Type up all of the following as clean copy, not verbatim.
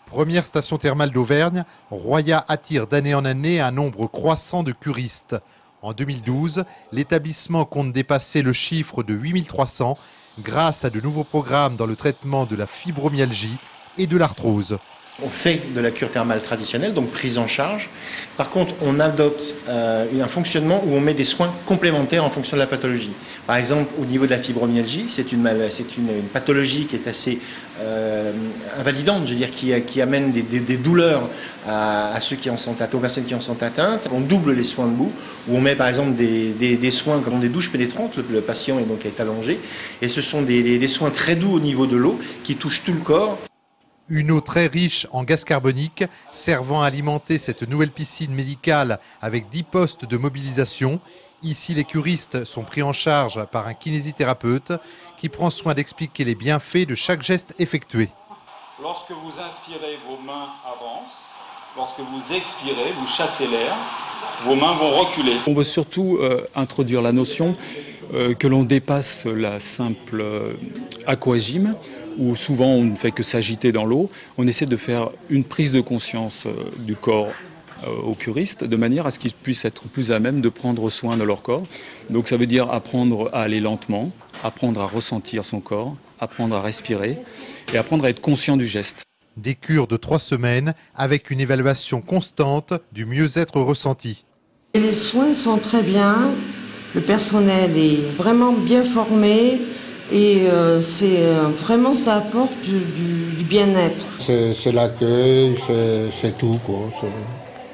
Première station thermale d'Auvergne, Roya attire d'année en année un nombre croissant de curistes. En 2012, l'établissement compte dépasser le chiffre de 8300 grâce à de nouveaux programmes dans le traitement de la fibromyalgie et de l'arthrose. On fait de la cure thermale traditionnelle, donc prise en charge. Par contre, on adopte un fonctionnement où on met des soins complémentaires en fonction de la pathologie. Par exemple, au niveau de la fibromyalgie, c'est une pathologie qui est assez invalidante, je veux dire, qui amène des douleurs à ceux qui en sont atteints, aux personnes qui en sont atteintes. On double les soins debout, où on met par exemple des soins comme des douches pénétrantes. Le patient est allongé, et ce sont des soins très doux au niveau de l'eau qui touchent tout le corps. Une eau très riche en gaz carbonique servant à alimenter cette nouvelle piscine médicale avec 10 postes de mobilisation. Ici, les curistes sont pris en charge par un kinésithérapeute qui prend soin d'expliquer les bienfaits de chaque geste effectué. Lorsque vous inspirez, vos mains avancent. Lorsque vous expirez, vous chassez l'air. Vos mains vont reculer. On veut surtout introduire la notion que l'on dépasse la simple aquagym, où souvent on ne fait que s'agiter dans l'eau. On essaie de faire une prise de conscience du corps aux curistes, de manière à ce qu'ils puissent être plus à même de prendre soin de leur corps. Donc ça veut dire apprendre à aller lentement, apprendre à ressentir son corps, apprendre à respirer et apprendre à être conscient du geste. Des cures de 3 semaines avec une évaluation constante du mieux-être ressenti. Les soins sont très bien, le personnel est vraiment bien formé. Et vraiment, ça apporte du bien-être. C'est l'accueil, c'est tout, quoi.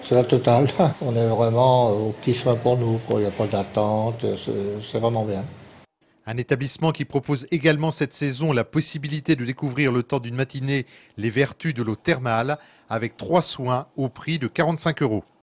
C'est la totale. On est vraiment aux petits soins pour nous, quoi. Il n'y a pas d'attente, c'est vraiment bien. Un établissement qui propose également cette saison la possibilité de découvrir le temps d'une matinée les vertus de l'eau thermale avec 3 soins au prix de 45 €.